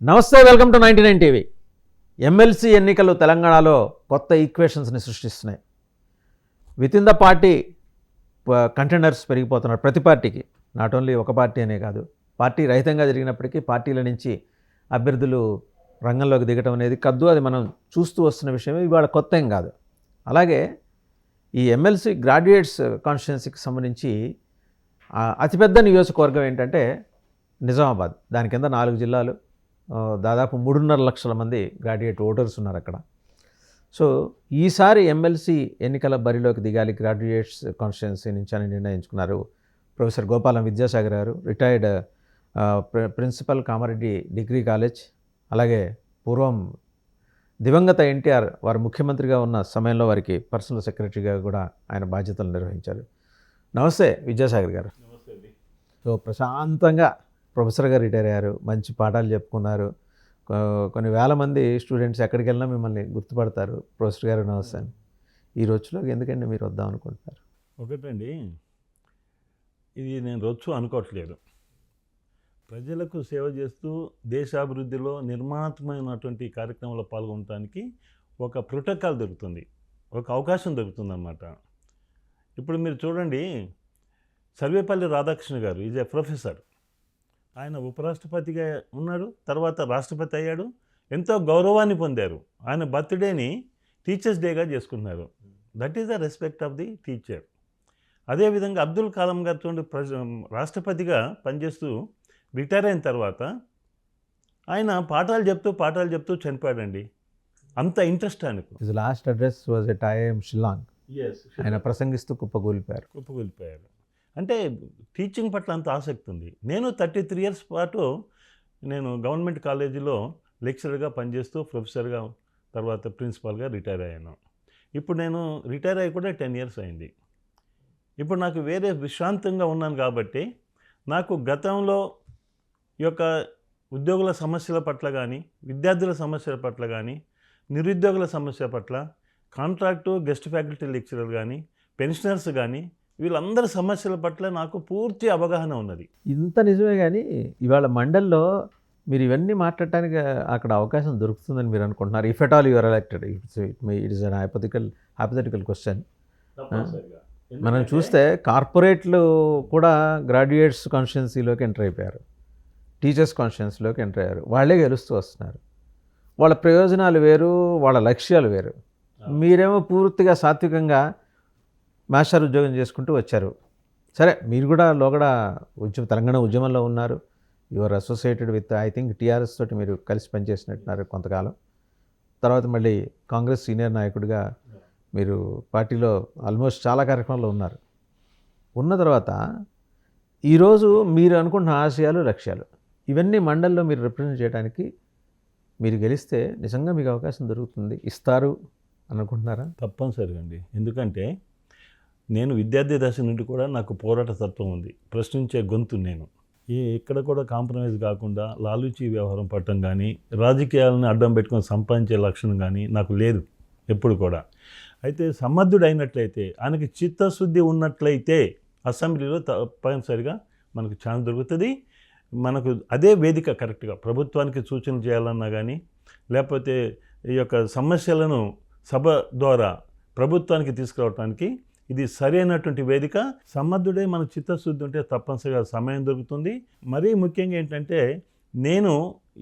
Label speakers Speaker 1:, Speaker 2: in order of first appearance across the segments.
Speaker 1: నమస్తే, welcome to 99 TV. MLC ఎన్నికలు తెలంగాణలో కొత్త ఈక్వేషన్స్ని సృష్టిస్తున్నాయి. Within the party contenders పెరిగిపోతున్నారు. ప్రతి పార్టీకి, నాట్ ఓన్లీ ఒక పార్టీ అనే కాదు, పార్టీ రహితంగా జరిగినప్పటికీ పార్టీల నుంచి అభ్యర్థులు రంగంలోకి దిగటం అనేది కద్దు, అది మనం చూస్తూ వస్తున్న విషయమే, ఇవాళ కొత్త ఏం కాదు. అలాగే ఈ ఎమ్మెల్సీ గ్రాడ్యుయేట్స్ కాన్స్టిట్యున్సీకి సంబంధించి అతిపెద్ద నియోజకవర్గం ఏంటంటే నిజామాబాద్. దాని కింద 4 జిల్లాలు, దాదాపు 3.5 లక్షల మంది గ్రాడ్యుయేట్ ఓటర్స్ ఉన్నారు అక్కడ. సో ఈసారి ఎమ్మెల్సీ ఎన్నికల బరిలోకి దిగాలి గ్రాడ్యుయేట్స్ కాన్స్టిట్యున్సీ నుంచి అని నిర్ణయించుకున్నారు ప్రొఫెసర్ గోపాలం విద్యాసాగర్ గారు, retired principal Kamareddy degree college. అలాగే పూర్వం దివంగత ఎన్టీఆర్ వారు ముఖ్యమంత్రిగా ఉన్న సమయంలో వారికి పర్సనల్ సెక్రటరీగా కూడా ఆయన బాధ్యతలు నిర్వహించారు. నమస్తే విద్యాసాగర్ గారు. సో ప్రశాంతంగా ప్రొఫెసర్గా రిటైర్ అయ్యారు, మంచి పాఠాలు చెప్పుకున్నారు. కొన్ని వేల మంది స్టూడెంట్స్ ఎక్కడికి వెళ్ళినా మిమ్మల్ని గుర్తుపడతారు. ప్రొఫెసర్ గారు నమస్తే అని. ఈ రోజులోకి ఎందుకండి మీరు వద్దాం అనుకుంటున్నారు?
Speaker 2: ఒకటండి, ఇది నేను రొచ్చు అనుకోవట్లేదు. ప్రజలకు సేవ చేస్తూ దేశాభివృద్ధిలో నిర్మాణాత్మకమైనటువంటి కార్యక్రమంలో పాల్గొనడానికి ఒక ప్రోటోకాల్ దొరుకుతుంది, ఒక అవకాశం దొరుకుతుంది అన్నమాట. ఇప్పుడు మీరు చూడండి, సర్వేపల్లి రాధాకృష్ణ గారు ఈజ్ ఏ ప్రొఫెసర్. ఆయన ఉపరాష్ట్రపతిగా ఉన్నాడు, తర్వాత రాష్ట్రపతి అయ్యాడు, ఎంతో గౌరవాన్ని పొందారు. ఆయన బర్త్డేని టీచర్స్ డేగా చేసుకున్నారు. That is the respect of the teacher. అదేవిధంగా అబ్దుల్ కలాం గారు చూడండి, రాష్ట్రపతిగా పనిచేస్తూ రిటైర్ అయిన తర్వాత ఆయన పాఠాలు చెప్తూ చనిపోయాడండి. అంత ఇంట్రెస్ట్ ఆయనకు.
Speaker 1: His last address was at IIM Shillong. ఆయన ప్రసంగిస్తూ కుప్పగూలిపోయారు.
Speaker 2: అంటే టీచింగ్ పట్ల అంత ఆసక్తి ఉంది. నేను 33 ఇయర్స్ పాటు నేను గవర్నమెంట్ కాలేజీలో లెక్చరర్గా పనిచేస్తూ ప్రొఫెసర్గా, తర్వాత ప్రిన్సిపాల్గా రిటైర్ అయ్యాను. ఇప్పుడు నేను రిటైర్ అయ్యి కూడా 10 ఇయర్స్ అయింది. ఇప్పుడు నాకు వేరే విశ్రాంతంగా ఉన్నాను కాబట్టి నాకు గతంలో ఈ యొక్క ఉద్యోగుల సమస్యల పట్ల కానీ, విద్యార్థుల సమస్యల పట్ల కానీ, నిరుద్యోగుల సమస్య పట్ల, కాంట్రాక్టు గెస్ట్ ఫ్యాకల్టీ లెక్చరర్ కానీ, పెన్షనర్స్ కానీ, వీళ్ళందరి సమస్యల పట్ల నాకు పూర్తి అవగాహన ఉన్నది.
Speaker 1: ఇంత నిజమే, కానీ ఇవాళ మండల్లో మీరు ఇవన్నీ మాట్లాడటానికి అక్కడ అవకాశం దొరుకుతుందని మీరు అనుకుంటున్నారు? If at all your elected, it is an hypothetical question. మనం చూస్తే కార్పొరేట్లు కూడా గ్రాడ్యుయేట్స్ కాన్స్టిట్యున్సీలోకి ఎంటర్ అయిపోయారు, టీచర్స్ కాన్స్టిట్యున్సీలోకి ఎంటర్ అయ్యారు. వాళ్ళే గెలుస్తూ వస్తున్నారు. వాళ్ళ ప్రయోజనాలు వేరు, వాళ్ళ లక్ష్యాలు వేరు. మీరేమో పూర్తిగా సాత్వికంగా మాస్టర్ ఉద్యోగం చేసుకుంటూ వచ్చారు. సరే, మీరు కూడా లోగడ తెలంగాణ ఉద్యమంలో ఉన్నారు. Your associated with I think TRS తోటి మీరు కలిసి పనిచేసినట్టున్నారు కొంతకాలం. తర్వాత మళ్ళీ కాంగ్రెస్ సీనియర్ నాయకుడిగా మీరు పార్టీలో ఆల్మోస్ట్ చాలా కార్యక్రమాల్లో ఉన్నారు. ఉన్న తర్వాత ఈరోజు మీరు అనుకుంటున్న ఆశయాలు, లక్ష్యాలు ఇవన్నీ మండల్లో మీరు రిప్రజెంట్ చేయడానికి మీరు గెలిస్తే నిజంగా మీకు అవకాశం దొరుకుతుంది, ఇస్తారు అనుకుంటున్నారా?
Speaker 2: తప్పనిసరిగా అండి. ఎందుకంటే నేను విద్యార్థి దశ నుండి కూడా నాకు పోరాట తత్వం ఉంది, ప్రశ్నించే గొంతు నేను. ఎక్కడ కూడా కాంప్రమైజ్ కాకుండా లాలూచి వ్యవహారం పట్టడం కానీ, రాజకీయాలను అడ్డం పెట్టుకొని సంపాదించే లక్షణం కానీ నాకు లేదు ఎప్పుడు కూడా. అయితే సమర్థుడు అయినట్లయితే, ఆయనకి చిత్తశుద్ధి ఉన్నట్లయితే అసెంబ్లీలో తప్పనిసరిగా మనకు ఛాన్స్ దొరుకుతుంది. మనకు అదే వేదిక కరెక్ట్గా ప్రభుత్వానికి సూచనలు చేయాలన్నా కానీ, లేకపోతే ఈ యొక్క సమస్యలను సభ ద్వారా ప్రభుత్వానికి తీసుకురావడానికి ఇది సరైనటువంటి వేదిక. సమర్థుడే మన చిత్తశుద్ధి ఉంటే తప్పనిసరిగా సమయం దొరుకుతుంది. మరీ ముఖ్యంగా ఏంటంటే, నేను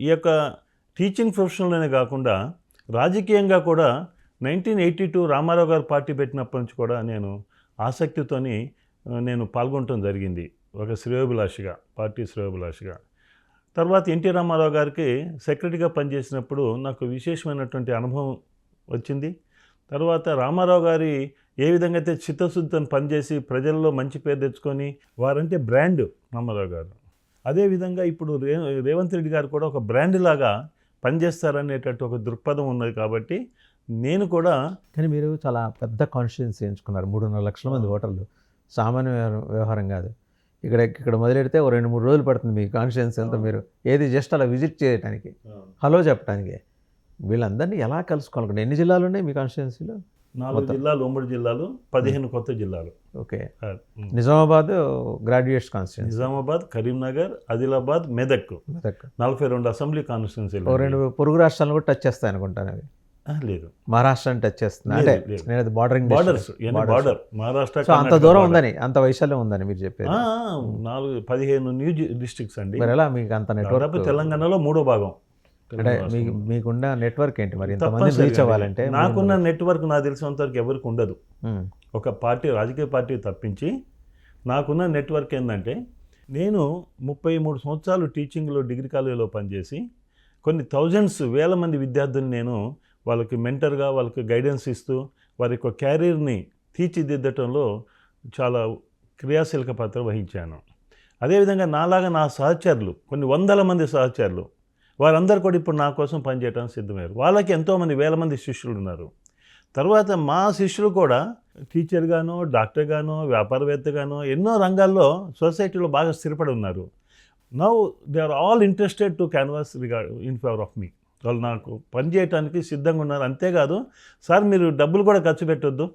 Speaker 2: ఈ యొక్క టీచింగ్ ప్రొఫెషన్లోనే కాకుండా రాజకీయంగా కూడా 1982 రామారావు గారు పార్టీ పెట్టినప్పటి నుంచి కూడా నేను ఆసక్తితోని నేను పాల్గొనడం జరిగింది, ఒక శ్రేయోభిలాషిగా, పార్టీ శ్రేయోభిలాషిగా. తర్వాత ఎన్టీ రామారావు గారికి సెక్రటరీగా పనిచేసినప్పుడు నాకు విశేషమైనటువంటి అనుభవం వచ్చింది. తర్వాత రామారావు గారి ఏ విధంగా అయితే చిత్తశుద్ధితో పనిచేసి ప్రజల్లో మంచి పేరు తెచ్చుకొని, వారంటే బ్రాండ్ రామారావు గారు. అదేవిధంగా ఇప్పుడు రేవంత్ రెడ్డి గారు కూడా ఒక బ్రాండ్ లాగా పనిచేస్తారనేటట్టు ఒక దృక్పథం ఉన్నది. కాబట్టి నేను కూడా.
Speaker 1: కానీ మీరు చాలా పెద్ద కాన్స్టిట్యున్సీ ఎంచుకున్నారు, 3.5 లక్షల మంది ఓటర్లు. సామాన్య వ్యవహారం కాదు. ఇక్కడ మొదలెడితే ఓ 2-3 రోజులు పడుతుంది మీ కాన్స్టిట్యున్సీ అంతా. మీరు ఏది జస్ట్ అలా విజిట్ చేయడానికి, హలో చెప్పడానికి. వీళ్ళందరినీ ఎలా కలుసుకోవాలనుకుంటే ఎన్ని జిల్లాలు ఉన్నాయి మీ కాన్స్టిట్యున్సీలో?
Speaker 2: 4 జిల్లాలు ఉమ్మడి జిల్లాలు, 15 కొత్త జిల్లాలు.
Speaker 1: Okay. Nizamabad graduates constituency,
Speaker 2: Nizamabad, Karimnagar, Adilabad, Medak, 42 assembly కాన్స్టిట్యున్సీలు.
Speaker 1: 2 పొరుగు రాష్ట్రాలను కూడా టచ్ చేస్తాయి అనుకుంటాను అవి.
Speaker 2: లేదు,
Speaker 1: మహారాష్ట్రని టచ్ చేస్తుంది అంటే నేను అది bordering
Speaker 2: borders, border Maharashtra.
Speaker 1: So అంత దూరం ఉందని, అంత వైశాల్యం ఉందని మీరు చెప్పేది.
Speaker 2: 15 న్యూ డిస్ట్రిక్ట్స్ అండి.
Speaker 1: మరి ఎలా మీకు అంత నెట్వర్క్?
Speaker 2: తెలంగాణలో 3వ భాగం.
Speaker 1: అంటే మీకున్న నెట్వర్క్ ఏంటి మరి ఇంతమంది రీచ్ అవ్వాలంటే?
Speaker 2: నాకున్న నెట్వర్క్ నాకు తెలిసినంత వరకు ఎవరికి ఉండదు. ఒక పార్టీ, రాజకీయ పార్టీ తప్పించి నాకున్న నెట్వర్క్ ఏంటంటే, నేను 33 సంవత్సరాలు టీచింగ్లో, డిగ్రీ కాలేజీలో పనిచేసి కొన్ని థౌజండ్స్, వేల మంది విద్యార్థులు నేను వాళ్ళకి మెంటర్గా, వాళ్ళకి గైడెన్స్ ఇస్తూ వారి యొక్క క్యారియర్ని తీర్చిదిద్దటంలో చాలా క్రియాశీలక పాత్ర వహించాను. అదేవిధంగా నాలాగా నా సహచరులు, కొన్ని వందల మంది సహచరులు, వారందరూ కూడా ఇప్పుడు నా కోసం పనిచేయడానికి సిద్ధమయ్యారు. వాళ్ళకి ఎంతోమంది, వేల మంది శిష్యులు ఉన్నారు. తర్వాత మా శిష్యులు కూడా టీచర్గానో, డాక్టర్గానో, వ్యాపారవేత్తగానో ఎన్నో రంగాల్లో సొసైటీలో బాగా స్థిరపడి ఉన్నారు. Now they are all interested to canvass in favour of me. వాళ్ళు నాకు పనిచేయడానికి సిద్ధంగా ఉన్నారు. అంతేకాదు, సార్ మీరు డబ్బులు కూడా ఖర్చు పెట్టొద్దు,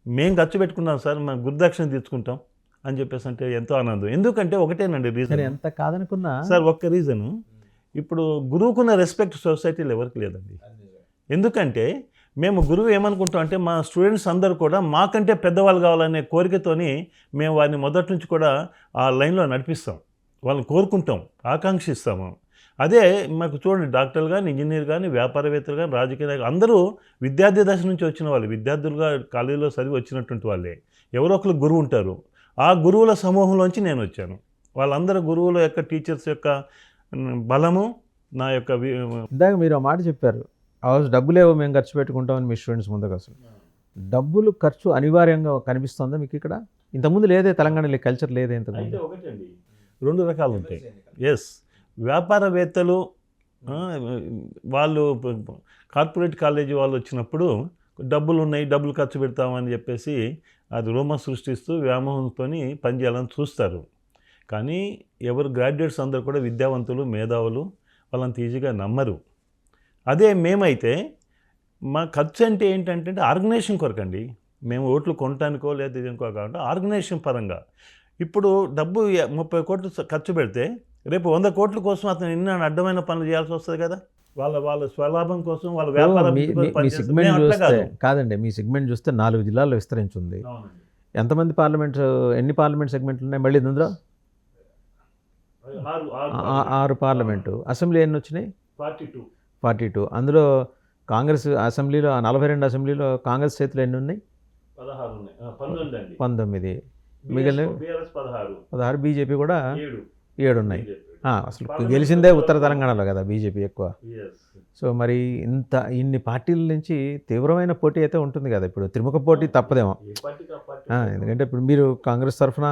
Speaker 2: మేము ఖర్చు పెట్టుకున్నాం సార్, మేము గురుదక్షిణ తీసుకుంటాం అని చెప్పేసి అంటే ఎంతో ఆనందం. ఎందుకంటే ఒకటేనండి రీజన్.
Speaker 1: ఎంత కాదనుకున్నా
Speaker 2: సార్, ఒక్క రీజను, ఇప్పుడు గురువుకున్న రెస్పెక్ట్ సొసైటీలో ఎవరికి లేదండి. ఎందుకంటే మేము గురువు ఏమనుకుంటాం అంటే, మా స్టూడెంట్స్ అందరూ కూడా మాకంటే పెద్దవాళ్ళు కావాలనే కోరికతోని మేము వారిని మొదటి నుంచి కూడా ఆ లైన్లో నడిపిస్తాం, వాళ్ళని కోరుకుంటాం, ఆకాంక్షిస్తాము. అదే మాకు చూడండి, డాక్టర్లు కానీ, ఇంజనీర్ కానీ, వ్యాపారవేత్తలు కానీ, రాజకీయ నాయకులు అందరూ విద్యార్థి దశ నుంచి వచ్చిన వాళ్ళు, విద్యార్థులుగా కాలేజీలో చదివి వచ్చినటువంటి వాళ్ళే. ఎవరో ఒకరు గురువు ఉంటారు. ఆ గురువుల సమూహంలోంచి నేను వచ్చాను. వాళ్ళందరూ గురువుల యొక్క, టీచర్స్ యొక్క బలము, నా యొక్క.
Speaker 1: ఇందాక మీరు ఆ మాట చెప్పారు, డబ్బులేవో మేము ఖర్చు పెట్టుకుంటామని మీ స్టూడెంట్స్ ముందుకు. అసలు డబ్బులు ఖర్చు అనివార్యంగా కనిపిస్తుందా మీకు ఇక్కడ? ఇంతకుముందు లేదే, తెలంగాణలో కల్చర్ లేదే ఇంతకుముందు?
Speaker 2: ఒకటండి, 2 రకాలు ఉంటాయి. ఎస్, వ్యాపారవేత్తలు వాళ్ళు కార్పొరేట్ కాలేజీ వాళ్ళు వచ్చినప్పుడు డబ్బులు ఉన్నాయి, డబ్బులు ఖర్చు పెడతామని చెప్పేసి అది రూమర్ సృష్టిస్తూ వ్యామోహంతో పనిచేయాలని చూస్తారు. కానీ ఎవరు గ్రాడ్యుయేట్స్ అందరూ కూడా విద్యావంతులు, మేధావులు, వాళ్ళంత ఈజీగా నమ్మరు. అదే మేమైతే మా ఖర్చు అంటే ఏంటంటే ఆర్గనైజేషన్ కొరకండి. మేము ఓట్లు కొనటానికో లేదా దేనికో కాకుండా ఆర్గనైజేషన్ పరంగా. ఇప్పుడు డబ్బు 30 కోట్లు ఖర్చు పెడితే రేపు 100 కోట్ల కోసం అతను ఎన్నో అడ్డమైన పనులు చేయాల్సి వస్తుంది కదా. వాళ్ళ స్వలాభం కోసం, వాళ్ళ వ్యాపారం.
Speaker 1: కాదండి, మీ సెగ్మెంట్ చూస్తే 4 జిల్లాల్లో విస్తరించింది. ఎంతమంది ఎన్ని పార్లమెంట్ సెగ్మెంట్లు ఉన్నాయి మళ్ళీ ఇందులో? 6 పార్లమెంటు. అసెంబ్లీ ఎన్ని వచ్చినాయి? 42. అందులో కాంగ్రెస్ అసెంబ్లీలో 42 అసెంబ్లీలో కాంగ్రెస్ చేతులు ఎన్ని ఉన్నాయి? 19. మిగిలిన 16. బీజేపీ కూడా 7 ఉన్నాయి. అసలు గెలిచిందే ఉత్తర తెలంగాణలో కదా బీజేపీ ఎక్కువ. సో మరి ఇన్ని పార్టీల నుంచి తీవ్రమైన పోటీ అయితే ఉంటుంది కదా. ఇప్పుడు త్రిముఖ పోటీ తప్పదేమో, ఎందుకంటే ఇప్పుడు మీరు కాంగ్రెస్ తరఫున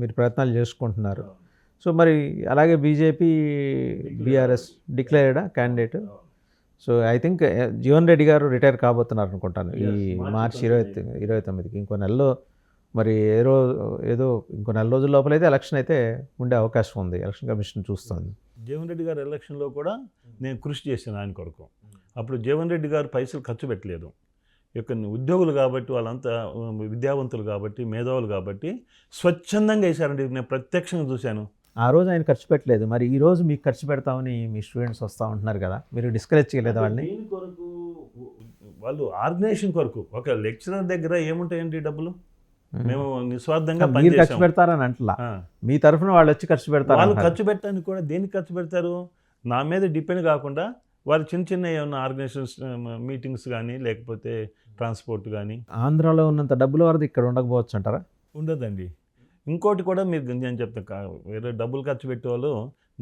Speaker 1: మీరు ప్రయత్నాలు చేసుకుంటున్నారు. సో మరి అలాగే బీజేపీ, బీఆర్ఎస్ డిక్లేర్డా candidate. So I think Jeevan Reddy garu retire కాబోతున్నారు అనుకుంటాను ఈ మార్చి 29కి. ఇంకో నెలలో మరి ఏదో ఇంకో నెల రోజుల లోపలైతే ఎలక్షన్ అయితే ఉండే అవకాశం ఉంది. ఎలక్షన్ కమిషన్ చూస్తుంది.
Speaker 2: జీవన్ రెడ్డి గారు ఎలక్షన్లో కూడా నేను కృషి చేశాను ఆయన కొరకు. అప్పుడు జీవన్ రెడ్డి గారు పైసలు ఖర్చు పెట్టలేదు. యొక్క ఉద్యోగులు కాబట్టి, వాళ్ళంతా విద్యావంతులు కాబట్టి, మేధావులు కాబట్టి స్వచ్ఛందంగా వేశారండి. నేను ప్రత్యక్షంగా చూశాను.
Speaker 1: ఆ రోజు ఆయన ఖర్చు పెట్టలేదు, మరి ఈ రోజు మీకు ఖర్చు పెడతామని మీ స్టూడెంట్స్ వస్తూ ఉంటున్నారు కదా, మీరు డిస్కరేజ్ చేయలేదు వాళ్ళని?
Speaker 2: కొరకు వాళ్ళు ఆర్గనైజేషన్ కొరకు. ఒక లెక్చరర్ దగ్గర ఏముంటాయండి డబ్బులు? మేము నిస్వార్థంగా
Speaker 1: మీరు ఖర్చు పెడతారని అంటలా, మీ తరఫున వాళ్ళు వచ్చి ఖర్చు పెడతారు.
Speaker 2: వాళ్ళు ఖర్చు పెట్టడానికి కూడా దేనికి ఖర్చు పెడతారు? నా మీద డిపెండ్ కాకుండా వారు చిన్న ఏమన్నా ఆర్గనైజేషన్స్ మీటింగ్స్ కానీ, లేకపోతే ట్రాన్స్పోర్ట్ కానీ.
Speaker 1: ఆంధ్రాలో ఉన్నంత డబ్బులు వరది ఇక్కడ ఉండకపోవచ్చు అంటారా?
Speaker 2: ఉండదండి. ఇంకోటి కూడా మీరు, నేను చెప్తాను, వేరే డబ్బులు ఖర్చు పెట్టేవాళ్ళు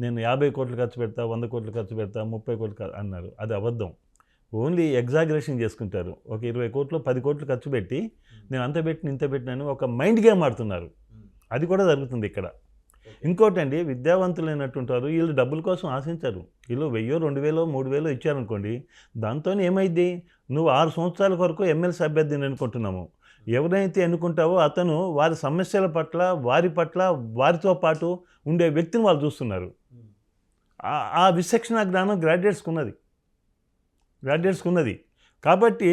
Speaker 2: నేను 50 కోట్లు ఖర్చు పెడతా, 100 కోట్లు ఖర్చు పెడతా, 30 కోట్లు అన్నారు. అది అబద్ధం. ఓన్లీ ఎగ్జాగరేషన్ చేసుకుంటారు. ఒక 20 కోట్లు 10 కోట్లు ఖర్చు పెట్టి నేను అంత పెట్టిన ఇంత పెట్టినాను ఒక మైండ్ గేమ్ ఆడుతున్నారు. అది కూడా జరుగుతుంది ఇక్కడ. ఇంకోటి అండి, విద్యావంతులైనట్టుంటారు, వీళ్ళు డబ్బుల కోసం ఆశించారు. వీళ్ళు 1000, 2000, 3000 ఇచ్చారనుకోండి, దాంతో ఏమైంది? నువ్వు 6 సంవత్సరాల వరకు ఎమ్మెల్సీ అభ్యర్థిని ఎన్నుకుంటున్నాము. ఎవరైతే ఎన్నుకుంటావో అతను వారి సమస్యల పట్ల, వారితో పాటు ఉండే వ్యక్తిని వాళ్ళు చూస్తున్నారు. ఆ విచక్షణ జ్ఞానం గ్రాడ్యుయేట్స్కి ఉన్నది. కాబట్టి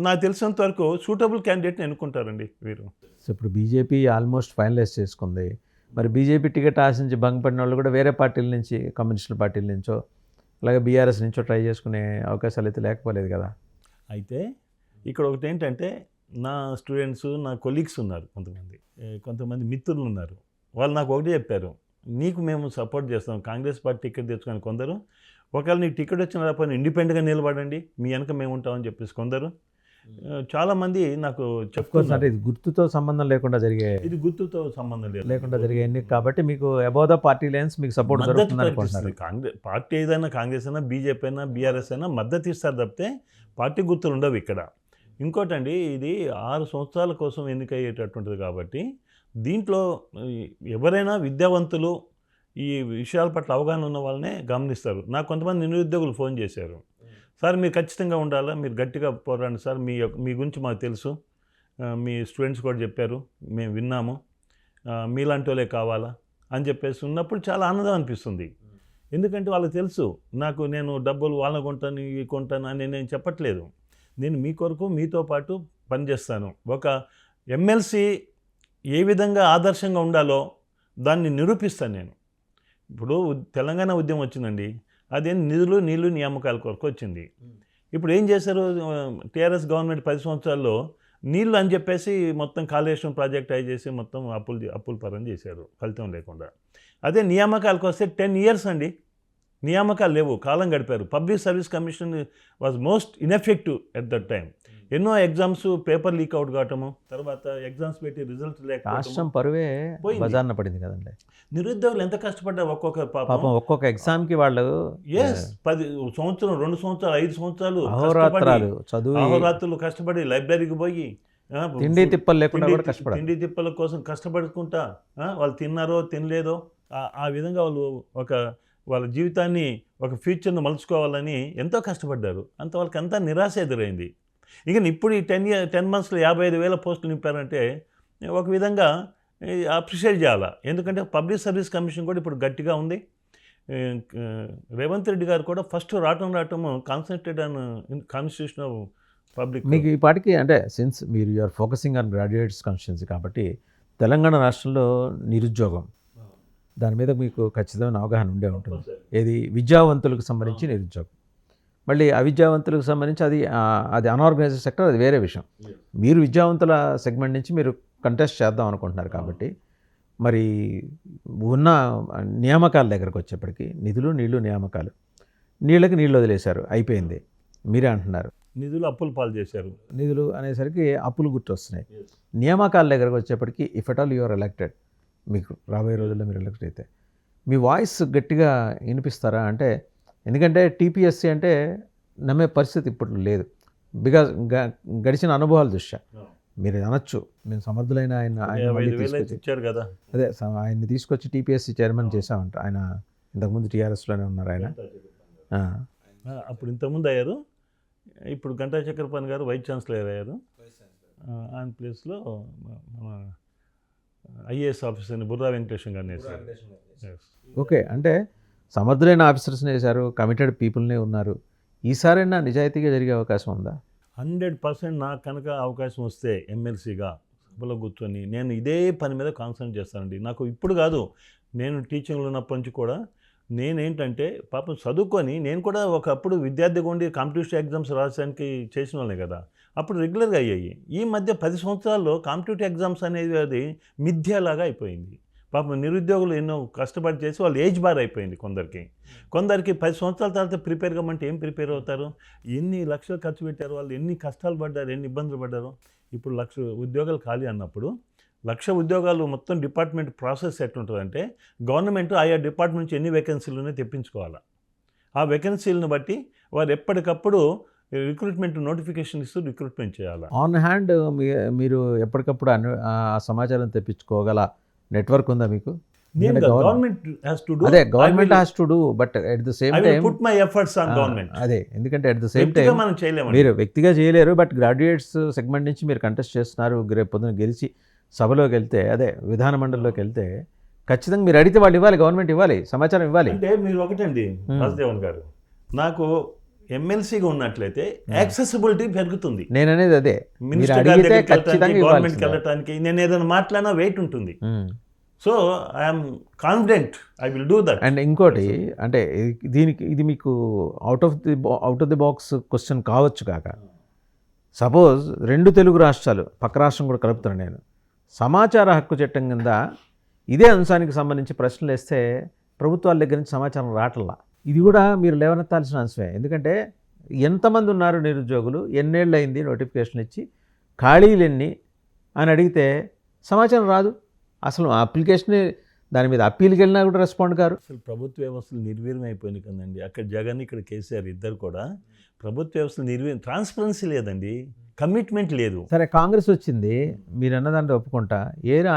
Speaker 2: నాకు తెలిసినంత వరకు సూటబుల్ క్యాండిడేట్ని ఎన్నుకుంటారండి వీరు.
Speaker 1: సో ఇప్పుడు బీజేపీ ఆల్మోస్ట్ ఫైనలైజ్ చేసుకుంది. మరి బీజేపీ టికెట్ ఆశించి భంగపడిన వాళ్ళు కూడా వేరే పార్టీల నుంచి, కమ్యూనిస్టుల పార్టీల నుంచో అలాగే బీఆర్ఎస్ నుంచో ట్రై చేసుకునే అవకాశాలు అయితే లేకపోలేదు కదా.
Speaker 2: అయితే ఇక్కడ ఒకటి ఏంటంటే, నా స్టూడెంట్స్, నా కొలీగ్స్ ఉన్నారు, కొంతమంది మిత్రులు ఉన్నారు. వాళ్ళు నాకు ఒకటి చెప్పారు, నీకు మేము సపోర్ట్ చేస్తాం, కాంగ్రెస్ పార్టీ టికెట్ తెచ్చుకొని కొందరు, ఒకవేళ నీకు టికెట్ వచ్చిన రాకపోయినా ఇండిపెండెంట్గా నిలబడండి, మీ వెనక మేము ఉంటామని చెప్పేసి కొందరు. చాలామంది నాకు చెప్పుకున్నారు.
Speaker 1: ఇది గుర్తుతో సంబంధం లేకుండా జరిగే,
Speaker 2: ఇది గుర్తుతో సంబంధం
Speaker 1: లేకుండా జరిగే ఎన్నిక కాబట్టి మీకు అబౌవ్ ద పార్టీ లైన్స్ మీకు సపోర్ట్ దొరుకుతుంది అనుకుంటున్నారు.
Speaker 2: కాంగ్రెస్ పార్టీ ఏదైనా, కాంగ్రెస్ అయినా, బీజేపీ అయినా, బీఆర్ఎస్ అయినా మద్దతు ఇస్తారు తప్పితే పార్టీ గుర్తులు ఉండవు ఇక్కడ. ఇంకోటండి, ఇది 6 సంవత్సరాల కోసం ఎన్నికయ్యేటటువంటిది కాబట్టి దీంట్లో ఎవరైనా విద్యావంతులు, ఈ విషయాల పట్ల అవగాహన ఉన్న వాళ్ళనే గమనిస్తారు. నాకు కొంతమంది నిరుద్యోగులు ఫోన్ చేశారు, సార్ మీరు ఖచ్చితంగా ఉండాలా, మీరు గట్టిగా పోరాడండి సార్, మీ గురించి మాకు తెలుసు, మీ స్టూడెంట్స్ కూడా చెప్పారు, మేము విన్నాము, మీలాంటి వాళ్ళే కావాలా అని చెప్పేసి ఉన్నప్పుడు చాలా ఆనందం అనిపిస్తుంది. ఎందుకంటే వాళ్ళకి తెలుసు నేను డబ్బులు వాళ్ళని కొంటాను, ఇవి కొంటాను అని నేను చెప్పట్లేదు. నేను మీ కొరకు మీతో పాటు పనిచేస్తాను. ఒక ఎమ్మెల్సీ ఏ విధంగా ఆదర్శంగా ఉండాలో దాన్ని నిరూపిస్తాను నేను. ఇప్పుడు తెలంగాణ ఉద్యమం వచ్చిందండి, అదేం నిధులు నీళ్లు నియామకాల కొరకు వచ్చింది. ఇప్పుడు ఏం చేశారు టీఆర్ఎస్ గవర్నమెంట్ 10 సంవత్సరాల్లో? నీళ్ళు అని చెప్పేసి మొత్తం కాళేశ్వరం ప్రాజెక్ట్ అయి చేసి మొత్తం అప్పుల పరం చేశారు ఫలితం లేకుండా. అదే నియామకాలకు వస్తే 10 years అండి, నియామకాలు లేవు, కాలం గడిపారు. Public service commission was most ineffective at that time. ఎన్నో ఎగ్జామ్స్ పేపర్ లీక్ అవుట్ కావటము, తర్వాత ఎగ్జామ్స్ పెట్టి రిజల్ట్
Speaker 1: రాష్ట్రం పరువే బజార్న పడింది కదండి.
Speaker 2: నిరుద్యోగులు ఎంత కష్టపడ్డారు
Speaker 1: ఒక్కొక్క ఎగ్జామ్కి వాళ్ళు
Speaker 2: 10 సంవత్సరం, 2 సంవత్సరాలు, 5 సంవత్సరాలు
Speaker 1: అహోరాత్రులు
Speaker 2: కష్టపడి లైబ్రరీకి పోయి
Speaker 1: తిండి తిప్పలు లేకుండా కూడా కష్టపడారు.
Speaker 2: తిండి తిప్పల కోసం కష్టపడుకుంటా, వాళ్ళు తిన్నారో తినలేదో ఆ విధంగా వాళ్ళు వాళ్ళ జీవితాన్ని, ఒక ఫ్యూచర్ను మలుచుకోవాలని ఎంతో కష్టపడ్డారు. వాళ్ళకి అంతా నిరాశ ఎదురైంది. ఇక ఇప్పుడు ఈ 10 monthsలో 55,000 పోస్టులు నింపారంటే ఒక విధంగా అప్రిషియేట్ చేయాలా. ఎందుకంటే పబ్లిక్ సర్వీస్ కమిషన్ కూడా ఇప్పుడు గట్టిగా ఉంది. రేవంత్ రెడ్డి గారు కూడా ఫస్ట్ రావటం concentrate on constitution of public.
Speaker 1: మీకు ఈ పాటికి అంటే సిన్స్ మీరు you're focusing on graduates constituency కాబట్టి తెలంగాణ రాష్ట్రంలో నిరుద్యోగం దాని మీద మీకు ఖచ్చితమైన అవగాహన ఉండే ఉంటుంది. ఏది విద్యావంతులకు సంబంధించి నిరుద్యోగం, మళ్ళీ అవిద్యావంతులకు సంబంధించి అది అన్ఆర్గనైజ్డ్ సెక్టర్, అది వేరే విషయం. మీరు విద్యావంతుల సెగ్మెంట్ నుంచి మీరు కంటెస్ట్ చేద్దాం అనుకుంటున్నారు కాబట్టి మరి ఉన్న నియామకాల దగ్గరకు వచ్చేప్పటికి నిధులు నీళ్లు నియామకాలు, నీళ్ళకి నీళ్ళు వదిలేశారు, అయిపోయింది. మీరే అంటున్నారు
Speaker 2: నిధులు అప్పులు పాలు చేశారు.
Speaker 1: నిధులు అనేసరికి అప్పులు గుర్తొస్తున్నాయి. నియామకాల దగ్గరకు వచ్చేప్పటికి if at all your elected, మీకు రాబోయే రోజుల్లో మీరు ఎలక్ట్ అయితే మీ వాయిస్ గట్టిగా వినిపిస్తారా? అంటే ఎందుకంటే టీపీఎస్సీ అంటే నమ్మే పరిస్థితి ఇప్పుడు లేదు. బికాజ్ గడిచిన అనుభవాలు దృష్ట్యా మీరు అనొచ్చు, మేము సమర్థులైన
Speaker 2: ఇచ్చారు కదా,
Speaker 1: అదే ఆయన్ని తీసుకొచ్చి టీపీఎస్సీ చైర్మన్ చేసామంట. ఆయన ఇంతకుముందు టీఆర్ఎస్లోనే ఉన్నారు ఆయన.
Speaker 2: అప్పుడు ఇంతకుముందు అయ్యారు. ఇప్పుడు గంటా చక్రపాణి గారు వైస్ ఛాన్సలర్ అయ్యారు. ఆయన ప్లేస్లో మన ఐఏఎస్ ఆఫీసర్ని బుర్రా వెంకటేశ్వర గారిని వేశారు.
Speaker 1: ఓకే, అంటే సమర్థులైన ఆఫీసర్స్ని వేశారు, కమిటెడ్ పీపుల్నే ఉన్నారు. ఈసారైనా నిజాయితీగా జరిగే అవకాశం ఉందా?
Speaker 2: 100% నాకు కనుక అవకాశం వస్తే ఎమ్మెల్సీగా సభలో కూర్చొని నేను ఇదే పని మీద కాన్సన్ట్రేట్ చేస్తానండి. నాకు ఇప్పుడు కాదు, నేను టీచింగ్లో ఉన్నప్పటి నుంచి కూడా నేనేంటంటే పాపం చదువుకొని నేను కూడా ఒకప్పుడు విద్యార్థిగా ఉండి కాంపిటేటివ్ ఎగ్జామ్స్ రాసడానికి చేసిన వాళ్ళే కదా, అప్పుడు రెగ్యులర్గా అయ్యాయి. ఈ మధ్య 10 సంవత్సరాల్లో కాంపిటేటివ్ ఎగ్జామ్స్ అనేది అది మిథ్యలాగా అయిపోయింది. పాపం నిరుద్యోగులు ఎన్నో కష్టపడి చేసి వాళ్ళు ఏజ్ బార్ అయిపోయింది. కొందరికి 10 సంవత్సరాల తర్వాత ప్రిపేర్ కమ్మంటే ఏం ప్రిపేర్ అవుతారు? ఎన్ని లక్షలు ఖర్చు పెట్టారు వాళ్ళు, ఎన్ని కష్టాలు పడ్డారు, ఎన్ని ఇబ్బందులు పడ్డారు. ఇప్పుడు 1,00,000 ఉద్యోగాలు ఖాళీ అన్నప్పుడు 1,00,000 ఉద్యోగాలు మొత్తం డిపార్ట్మెంట్ ప్రాసెస్ ఎట్లుంటుందంటే గవర్నమెంట్ ఆయా డిపార్ట్మెంట్ నుంచి ఎన్ని వేకెన్సీలునే తెప్పించుకోవాలి. ఆ వేకెన్సీలను బట్టి వారు ఎప్పటికప్పుడు రిక్రూట్మెంట్ నోటిఫికేషన్ ఇస్తూ రిక్రూట్మెంట్ చేయాలి.
Speaker 1: ఆన్ హ్యాండ్ మీరు ఎప్పటికప్పుడు ఆ సమాచారం తెప్పించుకోగల నెట్వర్క్ ఉందా మీకు?
Speaker 2: గవర్నమెంట్ హ్యాస్ టు డూ,
Speaker 1: అదే government has to do, but at the same time
Speaker 2: put my efforts on government.
Speaker 1: అదే ఎందుకంటే ఎట్ ద సేమ్ టైం
Speaker 2: మనం చేయలేము,
Speaker 1: మీరు వ్యక్తిగా చేయలేరు. బట్ గ్రాడ్యుయేట్స్ సెగ్మెంట్ నుంచి మీరు కంటెస్ట్ చేస్తున్నారు. రేపు పొద్దున గెలిచి సభలోకి వెళ్తే, అదే విధాన మండలిలోకి వెళ్తే ఖచ్చితంగా మీరు అడిగితే వాళ్ళు ఇవ్వాలి, గవర్నమెంట్ ఇవ్వాలి, సమాచారం ఇవ్వాలి.
Speaker 2: అంటే మీరు ఒకటండి రాజదేవన్ గారు, నాకు ఎమ్మెల్సీగా ఉన్నట్లయితే యాక్సెసిబిలిటీ పెరుగుతుంది.
Speaker 1: నేను అనేది అదే, మీరు
Speaker 2: మినిస్టర్ గారి
Speaker 1: అడిగితే
Speaker 2: దగ్గరికి వెళ్ళటానికి,
Speaker 1: ఖచ్చితంగా
Speaker 2: గవర్నమెంట్కి
Speaker 1: ఇవ్వాల్సిందే.
Speaker 2: వెళ్ళటానికి నేను ఏదైనా మాట్లాడినా వెయిట్ ఉంటుంది. So I'm confident I will do that.
Speaker 1: And ఇంకోటి అంటే ఇది మీకు out of the box question కావచ్చు కాక, సపోజ్ 2 తెలుగు రాష్ట్రాలు, పక్క రాష్ట్రం కూడా కలుపుతున్నాను నేను, సమాచార హక్కు చట్టం కింద ఇదే అంశానికి సంబంధించి ప్రశ్నలు వేస్తే ప్రభుత్వాల దగ్గర నుంచి సమాచారం రావట్లా. ఇది కూడా మీరు లేవనెత్తాల్సిన అంశమే. ఎందుకంటే ఎంతమంది ఉన్నారు నిరుద్యోగులు, ఎన్నేళ్ళు అయింది నోటిఫికేషన్ ఇచ్చి, ఖాళీలు ఎన్ని అని అడిగితే సమాచారం రాదు. అసలు అప్లికేషన్ దాని మీద అప్పీల్కి వెళ్ళినా కూడా రెస్పాండ్ కారు.
Speaker 2: అసలు ప్రభుత్వ వ్యవస్థలు నిర్వీర్యం అయిపోయినాయి కదండి. అక్కడ జగన్, ఇక్కడ కేసీఆర్ ఇద్దరు కూడా ప్రభుత్వ వ్యవస్థలు నిర్వీర్యం. ట్రాన్స్పరెన్సీ లేదండి, కమిట్మెంట్ లేదు.
Speaker 1: సరే కాంగ్రెస్ వచ్చింది, మీరు అన్నదాంట్లో ఒప్పుకుంటా,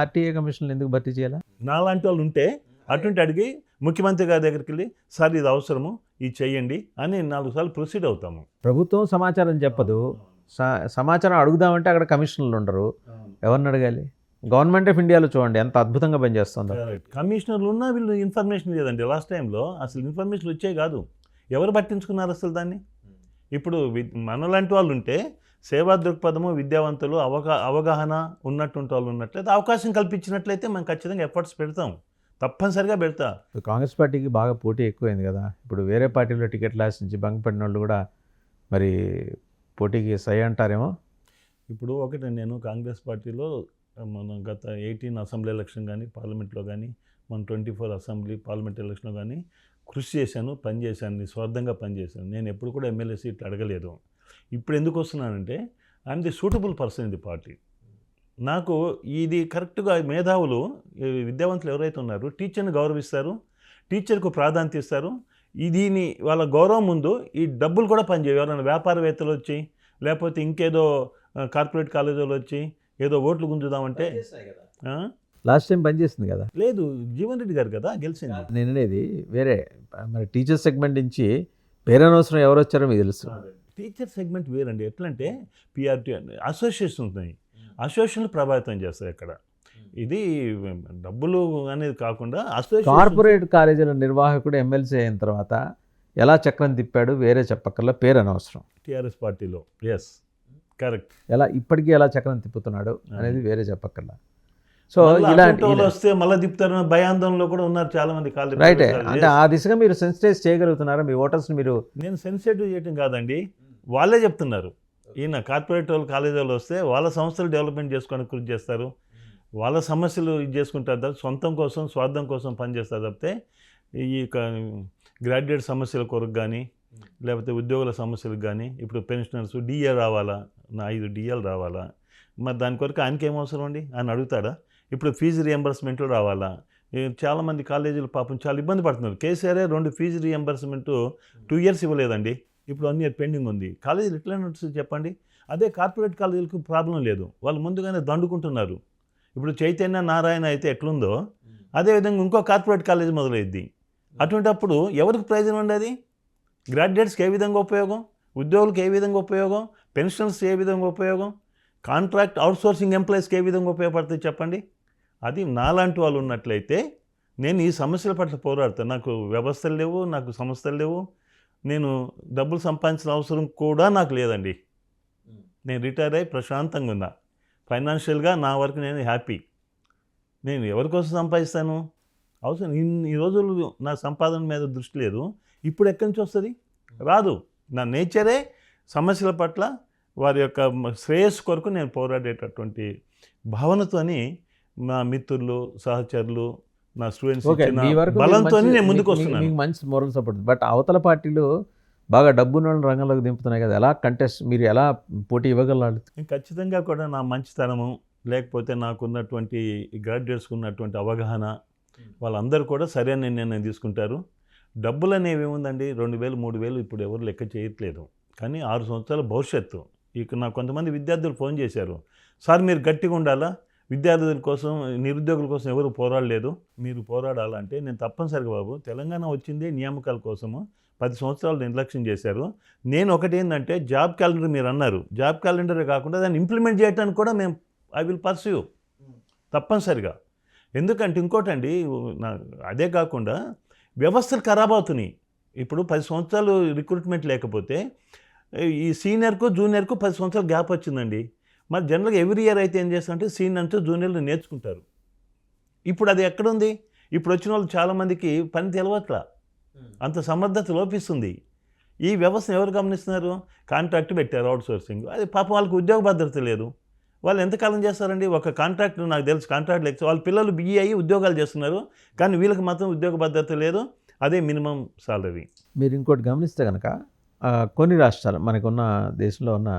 Speaker 1: ఆర్టీఏ కమిషన్లు ఎందుకు భర్తీ చేయాలా?
Speaker 2: నాలాంటి వాళ్ళు ఉంటే అటువంటి అడిగి ముఖ్యమంత్రి గారి దగ్గరికి వెళ్ళి సార్ ఇది అవసరము, ఇది చెయ్యండి అని 4 సార్లు ప్రొసీడ్ అవుతాము.
Speaker 1: ప్రభుత్వం సమాచారం చెప్పదు, సమాచారం అడుగుదామంటే అక్కడ కమిషనర్లు ఉండరు, ఎవరిని అడగాలి? గవర్నమెంట్ ఆఫ్ ఇండియాలో చూడండి ఎంత అద్భుతంగా పనిచేస్తుందో.
Speaker 2: కమిషనర్లు ఉన్నా వీళ్ళు ఇన్ఫర్మేషన్ లేదండి. లాస్ట్ టైంలో అసలు ఇన్ఫర్మేషన్ వచ్చే కాదు, ఎవరు పట్టించుకున్నారు అసలు దాన్ని? ఇప్పుడు మనలాంటి వాళ్ళు ఉంటే సేవా దృక్పథము, విద్యావంతులు, అవగాహన ఉన్నటువంటి వాళ్ళు ఉన్నట్లయితే, అవకాశం కల్పించినట్లయితే మనం ఖచ్చితంగా ఎఫర్ట్స్ పెడతాం, తప్పనిసరిగా పెడతా.
Speaker 1: కాంగ్రెస్ పార్టీకి బాగా పోటీ ఎక్కువైంది కదా, ఇప్పుడు వేరే పార్టీలో టికెట్లు ఆశించి భంగపడిన వాళ్ళు కూడా మరి పోటీకి సై అంటారేమో.
Speaker 2: ఇప్పుడు ఒకటి, నేను కాంగ్రెస్ పార్టీలో మన గత 18 అసెంబ్లీ ఎలక్షన్ కానీ, పార్లమెంట్లో కానీ, మన 24 అసెంబ్లీ పార్లమెంట్ ఎలక్షన్లో కానీ కృషి చేశాను, పనిచేశాను, నిస్వార్థంగా పనిచేశాను. నేను ఎప్పుడు కూడా ఎమ్మెల్యే సీట్లు అడగలేదు. ఇప్పుడు ఎందుకు వస్తున్నానంటే I'm the suitable person in the party. నాకు ఇది కరెక్ట్గా మేధావులు, విద్యావంతులు ఎవరైతే ఉన్నారో టీచర్ని గౌరవిస్తారు, టీచర్కు ప్రాధాన్యత ఇస్తారు. దీని వాళ్ళ గౌరవం ముందు ఈ డబ్బులు కూడా పనిచేయవు. ఎవరైనా వ్యాపారవేత్తలు వచ్చి, లేకపోతే ఇంకేదో కార్పొరేట్ కాలేజీలో వచ్చి ఏదో ఓట్లు గుంజుదామంటే,
Speaker 1: లాస్ట్ టైం పనిచేసింది కదా.
Speaker 2: లేదు, జీవన్ రెడ్డి గారు కదా గెలిచింది.
Speaker 1: నేను అనేది వేరే, మరి టీచర్ సెగ్మెంట్ నుంచి పేరనవసరం ఎవరు వచ్చారో మీకు తెలుసు.
Speaker 2: టీచర్ సెగ్మెంట్ వేరండి. ఎట్లంటే పిఆర్టీ అసోసియేషన్ ఉన్నాయి, అసోసియేషన్లు ప్రభావితం చేస్తాయి అక్కడ. ఇది డబ్బులు అనేది కాకుండా
Speaker 1: కార్పొరేట్ కాలేజీల నిర్వాహకుడు ఎమ్మెల్సీ అయిన తర్వాత ఎలా చక్రం తిప్పాడు వేరే చెప్పక్కర్లా, పేరు అనవసరం.
Speaker 2: టీఆర్ఎస్ పార్టీలో ఎస్ కరెక్ట్,
Speaker 1: ఎలా ఇప్పటికీ ఎలా చక్రం తిప్పుతున్నాడు అనేది వేరే చెప్పక్కర్లా. సో ఇలాంటి
Speaker 2: వస్తే మళ్ళీ తిప్పుతారు భయాందోళనలో కూడా ఉన్నారు చాలా మంది కాలేజ్.
Speaker 1: రైటే, అంటే ఆ దిశగా మీరు సెన్సిటైజ్ చేయగలుగుతున్నారా మీ ఓటర్స్ని? మీరు
Speaker 2: నేను సెన్సిటివ్ చేయటం కాదండి, వాళ్ళే చెప్తున్నారు. ఈయన కార్పొరేట్ వాళ్ళు కాలేజీ వాళ్ళు వస్తే వాళ్ళ సంస్థలు డెవలప్మెంట్ చేసుకోవడానికి కృషి చేస్తారు, వాళ్ళ సమస్యలు ఇది చేసుకుంటారు తప్ప సొంతం కోసం, స్వార్థం కోసం పనిచేస్తారు తప్పితే ఈ గ్రాడ్యుయేట్ సమస్యల కొరకు కానీ, లేకపోతే ఉద్యోగుల సమస్యలకు కానీ, ఇప్పుడు పెన్షనర్స్ డిఏ రావాలా, 5 డిఏలు రావాలా, మరి దాని కొరకు ఆయనకి ఏం అవసరం అండి? ఆయన అడుగుతాడా? ఇప్పుడు ఫీజు రియంబర్స్మెంట్లు రావాలా? చాలామంది కాలేజీలు పాపం చాలా ఇబ్బంది పడుతున్నారు. కేసీఆర్ 2 ఫీజు రియంబర్స్మెంట్ 2 ఇయర్స్ ఇవ్వలేదండి, ఇప్పుడు 1 ఇయర్ పెండింగ్ ఉంది. కాలేజీలు ఎట్లా నడుస్తుంది చెప్పండి? అదే కార్పొరేట్ కాలేజీలకు ప్రాబ్లం లేదు, వాళ్ళు ముందుగానే దండుకుంటున్నారు. ఇప్పుడు చైతన్య నారాయణ అయితే ఎట్లుందో అదేవిధంగా ఇంకో కార్పొరేట్ కాలేజీ మొదలైద్ది. అటువంటిప్పుడు ఎవరికి ప్రయోజనం ఉండేది? గ్రాడ్యుయేట్స్కి ఏ విధంగా ఉపయోగం, ఉద్యోగులకు ఏ విధంగా ఉపయోగం, పెన్షనర్స్ ఏ విధంగా ఉపయోగం, కాంట్రాక్ట్ అవుట్సోర్సింగ్ ఎంప్లాయీస్కి ఏ విధంగా ఉపయోగపడుతుంది చెప్పండి? అది నాలాంటి వాళ్ళు ఉన్నట్లయితే నేను ఈ సమస్యల పట్ల పోరాడతాను. నాకు వ్యవస్థలు లేవు, నాకు సంస్థలు లేవు, నేను డబ్బులు సంపాదించిన అవసరం కూడా నాకు లేదండి. నేను రిటైర్ అయ్యి ప్రశాంతంగా ఉన్నా, ఫైనాన్షియల్గా నా వరకు నేను హ్యాపీ. నేను ఎవరి కోసం సంపాదిస్తాను? అవసరం ఈ రోజులు నా సంపాదన మీద దృష్టి లేదు. ఇప్పుడు ఎక్కడి నుంచి వస్తుంది? రాదు. నా నేచరే సమస్యల పట్ల వారి యొక్క శ్రేయస్సు కొరకు నేను పోరాడేటటువంటి భావనతోని నా మిత్రులు, సహచరులు, నా స్టూడెంట్స్ బలంతో నేను ముందుకు వస్తున్నాను.
Speaker 1: మీకు మంచి మోరల్ సపోర్ట్. బట్ అవతల పార్టీలు బాగా డబ్బున్న రంగంలోకి దింపుతున్నాయి కదా, ఎలా కంటెస్ట్ మీరు ఎలా పోటీ ఇవ్వగలరు?
Speaker 2: ఖచ్చితంగా కూడా నా మంచితనము, లేకపోతే నాకున్నటువంటి గ్రాడ్యుయేట్స్కి ఉన్నటువంటి అవగాహన, వాళ్ళందరూ కూడా సరైన నిర్ణయం తీసుకుంటారు. డబ్బులు అనేవి ఏముందండి, 2,000 3,000 ఇప్పుడు ఎవరు లెక్క చేయట్లేదు. కానీ 6 సంవత్సరాల భవిష్యత్తు. ఇక నాకు కొంతమంది విద్యార్థులు ఫోన్ చేశారు, సార్ మీరు గట్టిగా ఉండాలా, విద్యార్థుల కోసం, నిరుద్యోగుల కోసం ఎవరు పోరాడలేదు, మీరు పోరాడాలంటే నేను తప్పనిసరిగా బాబు, తెలంగాణ వచ్చిందే నియామకాల కోసము, 10 సంవత్సరాలు నిర్లక్ష్యం చేశారు. నేను ఒకటి ఏంటంటే జాబ్ క్యాలెండర్ మీరు అన్నారు, జాబ్ క్యాలెండరే కాకుండా దాన్ని ఇంప్లిమెంట్ చేయడానికి కూడా మేము ఐ విల్ పర్స్యూ తప్పనిసరిగా. ఎందుకంటే ఇంకోటండి, అదే కాకుండా వ్యవస్థలు ఖరాబ్ అవుతున్నాయి. ఇప్పుడు 10 సంవత్సరాలు రిక్రూట్మెంట్ లేకపోతే ఈ సీనియర్కు జూనియర్కు 10 సంవత్సరాలు గ్యాప్ వచ్చిందండి. మరి జనరల్గా ఎవ్రీ ఇయర్ అయితే ఏం చేస్తారంటే సీనియర్స్ జూనియర్లు నేర్చుకుంటారు. ఇప్పుడు అది ఎక్కడుంది? ఇప్పుడు వచ్చిన వాళ్ళు చాలామందికి పని తెలవట్లా, అంత సమర్థత లోపిస్తుంది. ఈ వ్యవస్థను ఎవరు గమనిస్తున్నారు? కాంట్రాక్ట్ పెట్టారు, అవుట్ సోర్సింగ్. అది పాపం వాళ్ళకి ఉద్యోగ భద్రత లేదు. వాళ్ళు ఎంతకాలం చేస్తారండి? ఒక కాంట్రాక్ట్, నాకు తెలుసు కాంట్రాక్ట్ లెక్క వాళ్ళ పిల్లలు బిఈ అయ్యి ఉద్యోగాలు చేస్తున్నారు, కానీ వీళ్ళకి మాత్రం ఉద్యోగ భద్రత లేదు. అదే మినిమం సాలరీ.
Speaker 1: మీరు ఇంకోటి గమనిస్తే కనుక కొన్ని రాష్ట్రాలు, మనకున్న దేశంలో ఉన్న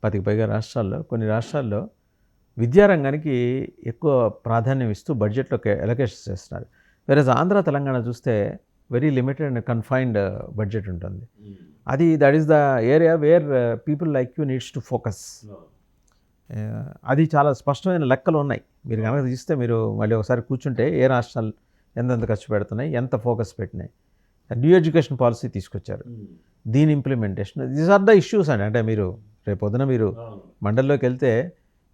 Speaker 1: 10కి పైగా రాష్ట్రాల్లో, కొన్ని రాష్ట్రాల్లో విద్యారంగానికి ఎక్కువ ప్రాధాన్యం ఇస్తూ బడ్జెట్లోకి ఎలకేషన్స్ చేస్తున్నారు. వేరేజ్ ఆంధ్ర తెలంగాణ చూస్తే very limited and confined budget ఉంటుంది. అది that is the area where people like you needs to focus. అది చాలా స్పష్టమైన లెక్కలు ఉన్నాయి. మీరు కనుక తీస్తే మీరు మళ్ళీ ఒకసారి కూర్చుంటే ఏ రాష్ట్రాలు ఎంతెంత ఖర్చు పెడుతున్నాయి, ఎంత ఫోకస్ పెట్టినాయి. న్యూ ఎడ్యుకేషన్ పాలసీ తీసుకొచ్చారు, దీని implementation, these are the issues అండి. అంటే మీరు రేపొద్దున మీరు మండలిలోకి వెళ్తే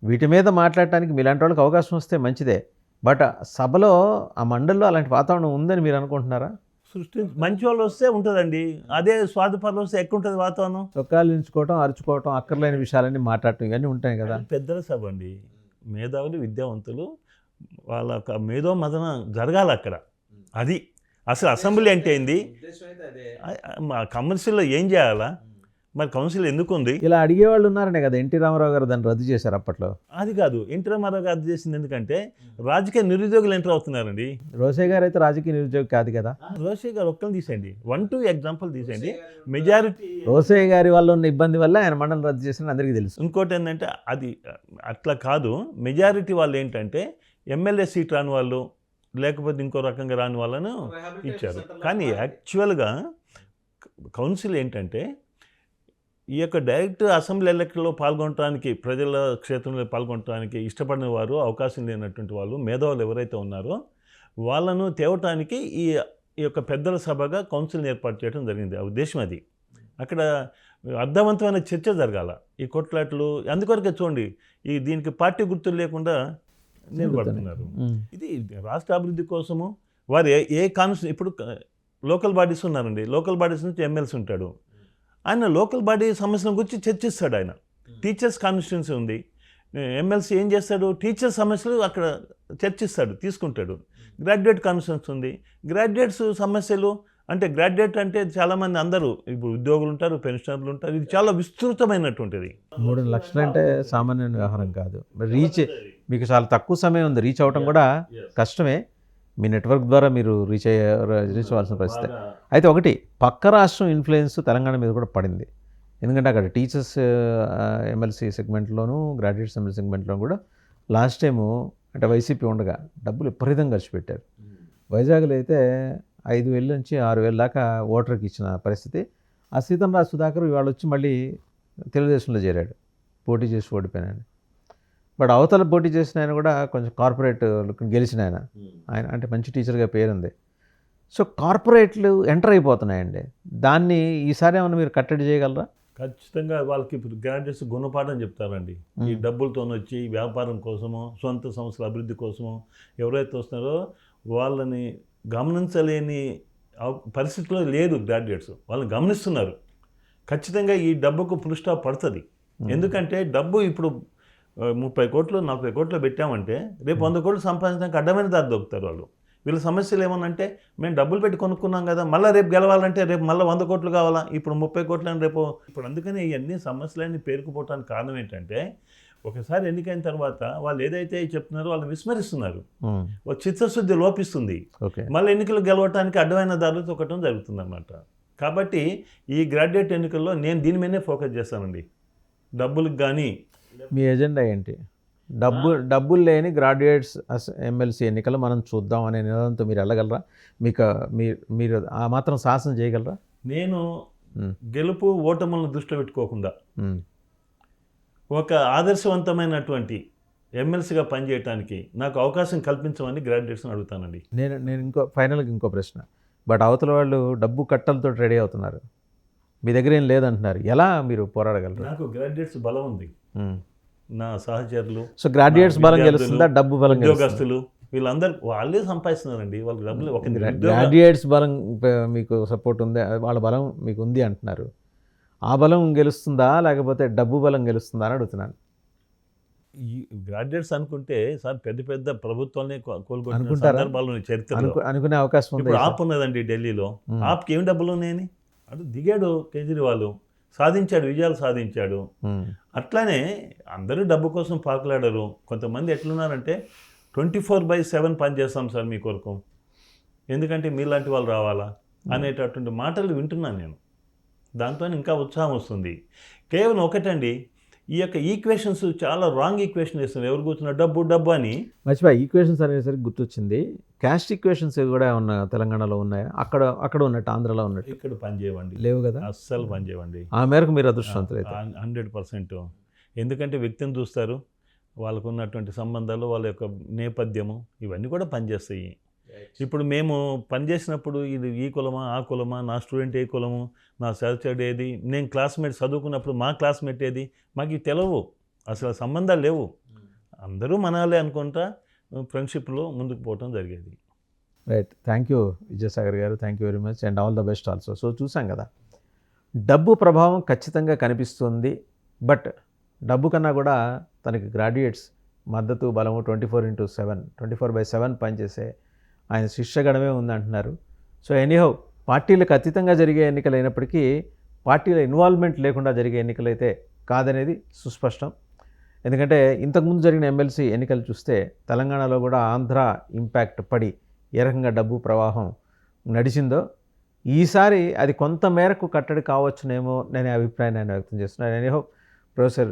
Speaker 1: వీటి మీద మాట్లాడటానికి మీలాంటి వాళ్ళకి అవకాశం వస్తే మంచిదే. బట్ సభలో ఆ మండలిలో అలాంటి వాతావరణం ఉందని మీరు అనుకుంటున్నారా?
Speaker 2: మంచి వాళ్ళు వస్తే ఉంటుందండి, అదే స్వార్థపరులు వస్తే ఎక్కువ ఉంటుంది వాతావరణం.
Speaker 1: చొక్కాలు నించుకోవటం, అరుచుకోవటం, అక్కర్లేని విషయాలన్నీ మాట్లాడటం, ఇవన్నీ ఉంటాయి కదా.
Speaker 2: పెద్దల సభ అండి, మేధావులు విద్యావంతులు వాళ్ళ మేధో మదన జరగాలి అక్కడ. అది అసలు అసెంబ్లీ అంటే ఏంది? మా కమర్షియల్లో ఏం చేయాలా? మరి కౌన్సిల్ ఎందుకు ఉంది?
Speaker 1: ఇలా అడిగేవాళ్ళు ఉన్నారనే కదా ఎన్టీ రామారావు గారు దాన్ని రద్దు చేశారు అప్పట్లో.
Speaker 2: అది కాదు, ఎన్టీ రామారావు గారు రద్దు చేసింది ఎందుకంటే రాజకీయ నిరుద్యోగులు ఎంటర్ అవుతున్నారండి.
Speaker 1: రోసే గారు అయితే రాజకీయ నిరుద్యోగి కాదు కదా.
Speaker 2: రోసే గారు ఒక్కరిని తీసేయండి, 1-2 ఎగ్జాంపుల్ తీసేయండి. మెజారిటీ
Speaker 1: రోసే గారి వల్ల ఉన్న ఇబ్బంది వల్ల ఆయన మండలి రద్దు చేసిన అందరికీ తెలుసు.
Speaker 2: ఇంకోటి ఏంటంటే అది అట్లా కాదు, మెజారిటీ వాళ్ళు ఏంటంటే ఎమ్మెల్యే సీట్ రాని వాళ్ళు, లేకపోతే ఇంకో రకంగా రాని వాళ్ళను ఇచ్చారు. కానీ యాక్చువల్గా కౌన్సిల్ ఏంటంటే ఈ యొక్క డైరెక్ట్ అసెంబ్లీ ఎలక్షన్లో పాల్గొనడానికి, ప్రజల క్షేత్రంలో పాల్గొనడానికి ఇష్టపడిన వారు, అవకాశం లేనటువంటి వాళ్ళు, మేధావులు ఎవరైతే ఉన్నారో వాళ్ళను తేవటానికి ఈ యొక్క పెద్దల సభగా కౌన్సిల్ని ఏర్పాటు చేయడం జరిగింది. ఆ ఉద్దేశం అది. అక్కడ అర్థవంతమైన చర్చ జరగాల. ఈ కొట్లాట్లు అందుకొరకే చూడండి, దీనికి పార్టీ గుర్తులు లేకుండా నిలబడుతున్నారు. ఇది రాష్ట్ర అభివృద్ధి కోసము వారు ఏ కాన్స్టిట్యూషన్, ఇప్పుడు లోకల్ బాడీస్ ఉన్నారండి, లోకల్ బాడీస్ నుంచి ఎమ్మెల్సీ ఉంటాడు, ఆయన లోకల్ బాడీ సమస్యల గురించి చర్చిస్తాడు. ఆయన టీచర్స్ కాన్స్టిట్యున్సీ ఉంది, ఎమ్మెల్సీ ఏం చేస్తాడు? టీచర్ సమస్యలు అక్కడ చర్చిస్తాడు, తీసుకుంటాడు. గ్రాడ్యుయేట్ కాన్స్టిట్యున్సీ ఉంది, గ్రాడ్యుయేట్స్ సమస్యలు అంటే గ్రాడ్యుయేట్ అంటే చాలామంది అందరూ ఇప్పుడు ఉద్యోగులు ఉంటారు, పెన్షనర్లు ఉంటారు. ఇది చాలా విస్తృతమైనటువంటిది.
Speaker 1: 3 లక్షలు అంటే సామాన్య వ్యవహారం కాదు. రీచ్ మీకు చాలా తక్కువ సమయం ఉంది, రీచ్ అవ్వటం కూడా కష్టమే. మీ నెట్వర్క్ ద్వారా మీరు రీచ్ అవ్వాల్సిన పరిస్థితి. అయితే ఒకటి, పక్క రాష్ట్రం ఇన్ఫ్లుయెన్స్ తెలంగాణ మీద కూడా పడింది. ఎందుకంటే అక్కడ టీచర్స్ ఎమ్మెల్సీ సెగ్మెంట్లోనూ, గ్రాడ్యుయేట్స్ ఎమ్మెల్సీ సెగ్మెంట్లోనూ కూడా లాస్ట్ టైము అంటే వైసీపీ ఉండగా డబ్బులు విపరీతంగా ఖర్చు పెట్టారు. వైజాగ్లో అయితే 5,000 నుంచి 6,000 దాకా ఓటర్కి ఇచ్చిన పరిస్థితి. ఆ సీతంరాజు సుధాకర్ ఇవాళ వచ్చి మళ్ళీ తెలుగుదేశంలో చేరాడు, పోటీ చేసి ఓడిపోయినాడు. బట్ అవతల పోటీ చేసిన ఆయన కూడా కొంచెం కార్పొరేట్ గెలిచిన ఆయన అంటే మంచి టీచర్గా పేరుంది. సో కార్పొరేట్లు ఎంటర్ అయిపోతున్నాయండి. దాన్ని ఈసారి ఏమైనా మీరు కట్టడి చేయగలరా?
Speaker 2: ఖచ్చితంగా వాళ్ళకి ఇప్పుడు గ్రాడ్యుయేట్స్ గుణపాఠం చెప్తారండి. ఈ డబ్బులతో వచ్చి వ్యాపారం కోసమో, సొంత సంస్థల అభివృద్ధి కోసమో ఎవరైతే వస్తున్నారో వాళ్ళని గమనించలేని పరిస్థితిలో లేరు గ్రాడ్యుయేట్స్. వాళ్ళని గమనిస్తున్నారు. ఖచ్చితంగా ఈ డబ్బుకు ఫుల్ స్టాప్ పడుతుంది. ఎందుకంటే డబ్బు ఇప్పుడు 30 కోట్లు 40 కోట్లు పెట్టామంటే రేపు 100 కోట్లు సంపాదించడానికి అడ్డమైన దారి దొరుకుతారు వాళ్ళు. వీళ్ళ సమస్యలు ఏమనంటే మేము డబ్బులు పెట్టి కొనుక్కున్నాం కదా, మళ్ళీ రేపు గెలవాలంటే రేపు మళ్ళీ 100 కోట్లు కావాలా, ఇప్పుడు 30 కోట్లు అని రేపు. ఇప్పుడు అందుకని ఇవన్నీ సమస్యలన్నీ పేరుకుపోవడానికి కారణం ఏంటంటే ఒకసారి ఎన్నికైన తర్వాత వాళ్ళు ఏదైతే చెప్తున్నారో వాళ్ళని విస్మరిస్తున్నారు. చిత్తశుద్ధి లోపిస్తుంది. మళ్ళీ ఎన్నికలు గెలవటానికి అడ్డమైన దారులు తొక్కటం జరుగుతుంది అన్నమాట. కాబట్టి ఈ గ్రాడ్యుయేట్ ఎన్నికల్లో నేను దీని మీదనే ఫోకస్ చేస్తానండి. డబ్బులకు కానీ.
Speaker 1: మీ ఎజెండా ఏంటి? డబ్బులు లేని గ్రాడ్యుయేట్స్ ఎమ్మెల్సీ ఎన్నికలు మనం చూద్దాం అనే నినాదంతో మీరు వెళ్ళగలరా? మీరు ఆ మాత్రం సాహసం చేయగలరా?
Speaker 2: నేను గెలుపు ఓటములను దృష్టిలో పెట్టుకోకుండా ఒక ఆదర్శవంతమైనటువంటి ఎమ్మెల్సీగా పనిచేయడానికి నాకు అవకాశం కల్పించమని గ్రాడ్యుయేట్స్ని అడుగుతానండి.
Speaker 1: నేను ఫైనల్గా ఇంకో ప్రశ్న. బట్ అవతల వాళ్ళు డబ్బు కట్టలతో రెడీ అవుతున్నారు, మీ దగ్గర ఏం లేదంటున్నారు. ఎలా మీరు పోరాడగలరు?
Speaker 2: నాకు గ్రాడ్యుయేట్స్ బలం ఉంది, నా సహచరులు.
Speaker 1: సో గ్రాడ్యుయేట్స్ బలం గెలుస్తుందా, డబ్బు బలం?
Speaker 2: ఉద్యోగస్తులు వీళ్ళందరూ వాళ్ళే సంపాదిస్తున్నారండి, వాళ్ళకి డబ్బులు ఒక నిరుద్యోగ
Speaker 1: గ్రాడ్యుయేట్స్ బలం మీకు సపోర్ట్ ఉంది, వాళ్ళ బలం మీకు ఉంది అంటున్నారు. ఆ బలం గెలుస్తుందా లేకపోతే డబ్బు బలం గెలుస్తుందా అని అడుగుతున్నాను.
Speaker 2: ఈ గ్రాడ్యుయేట్స్ అనుకుంటే సార్ పెద్ద పెద్ద ప్రభుత్వాలనే కోలుకొట్టిన
Speaker 1: అనుకుంటారా?
Speaker 2: సందర్భాలు ఉన్నాయి చరిత్రలో.
Speaker 1: అనుకునే అవకాశం ఉంది.
Speaker 2: ఇప్పుడు ఆప్ ఉన్నదండి ఢిల్లీలో, ఆప్కి ఏం డబ్బులు ఉన్నాయని అటు దిగాడు కేజ్రీవాల్, సాధించాడు, విజయాలు సాధించాడు. అట్లానే అందరూ డబ్బు కోసం పాకులాడరు. కొంతమంది ఎట్లున్నారంటే 24/7 పని చేస్తాం సార్ మీ కొరకు, ఎందుకంటే మీలాంటి వాళ్ళు రావాలా అనేటటువంటి మాటలు వింటున్నాను నేను. దాంతో ఇంకా ఉత్సాహం వస్తుంది. కేవలం ఒకటండి, ఈ యొక్క ఈక్వేషన్స్ చాలా రాంగ్ ఈక్వేషన్ ఇస్తున్నారు. ఎవరు కూర్చున్నారు, డబ్బు డబ్బు అని.
Speaker 1: మర్చిపోయి ఈక్వేషన్స్ అనేసరికి గుర్తొచ్చింది, క్యాస్ట్ ఈక్వేషన్స్ కూడా ఉన్న తెలంగాణలో ఉన్నాయా? అక్కడ ఉన్నట్టు ఆంధ్రలో ఉన్నట్టు
Speaker 2: ఇక్కడ పని చేయవండి,
Speaker 1: లేవు కదా,
Speaker 2: అస్సలు పని చేయవండి.
Speaker 1: ఆ మేరకు మీరు అదృష్టవంతులు అయితే.
Speaker 2: 100%. ఎందుకంటే వ్యక్తిని చూస్తారు, వాళ్ళకు ఉన్నటువంటి సంబంధాలు, వాళ్ళ యొక్క నేపథ్యము, ఇవన్నీ కూడా పనిచేస్తాయి. ఇప్పుడు మేము పనిచేసినప్పుడు ఇది ఈ కులమా ఆ కులమా, నా స్టూడెంట్ ఏ కులము, నా సహచరుడు ఏది, నేను క్లాస్మేట్ చదువుకున్నప్పుడు మా క్లాస్మేట్ ఏది, మాకు ఇవి తెలవు, అసలు సంబంధాలు లేవు. అందరూ మనాలే అనుకుంటా ఫ్రెండ్షిప్లో ముందుకు పోవటం జరిగేది.
Speaker 1: రైట్, థ్యాంక్ యూ విద్యాసాగర్ గారు, thank you very much and all the best also. So చూసాం కదా, డబ్బు ప్రభావం ఖచ్చితంగా కనిపిస్తుంది. బట్ డబ్బు కన్నా కూడా తనకి గ్రాడ్యుయేట్స్ మద్దతు బలము 24/7 పనిచేసే ఆయన శిష్యగణమే ఉందంటున్నారు. సో ఎనీహౌ, పార్టీలకు అతీతంగా జరిగే ఎన్నికలు అయినప్పటికీ పార్టీల ఇన్వాల్వ్మెంట్ లేకుండా జరిగే ఎన్నికలైతే కాదనేది సుస్పష్టం. ఎందుకంటే ఇంతకుముందు జరిగిన ఎమ్మెల్సీ ఎన్నికలు చూస్తే తెలంగాణలో కూడా ఆంధ్ర ఇంపాక్ట్ పడి ఏ రకంగా డబ్బు ప్రవాహం నడిచిందో, ఈసారి అది కొంత మేరకు కట్టడి కావచ్చునేమో అనే అభిప్రాయాన్ని ఆయన వ్యక్తం చేస్తున్నారు. ఎనీహౌ, ప్రొఫెసర్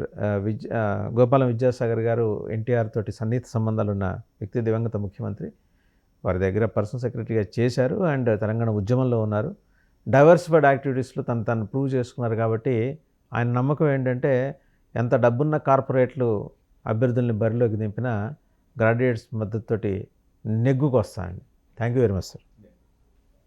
Speaker 1: గోపాలం విద్యాసాగర్ గారు ఎన్టీఆర్ తోటి సన్నిహిత సంబంధాలు ఉన్న వ్యక్తి, దివంగత ముఖ్యమంత్రి, వారి దగ్గర పర్సనల్ సెక్రటరీగా చేశారు అండ్ తెలంగాణ ఉద్యమంలో ఉన్నారు. డైవర్సిఫైడ్ యాక్టివిటీస్లో తను ప్రూవ్ చేసుకున్నారు. కాబట్టి ఆయన నమ్మకం ఏంటంటే ఎంత డబ్బున్న కార్పొరేట్లు అభ్యర్థుల్ని బరిలోకి దింపినా గ్రాడ్యుయేట్స్ మద్దతుతోటి నెగ్గుకొస్తాయండి. Thank you very much sir.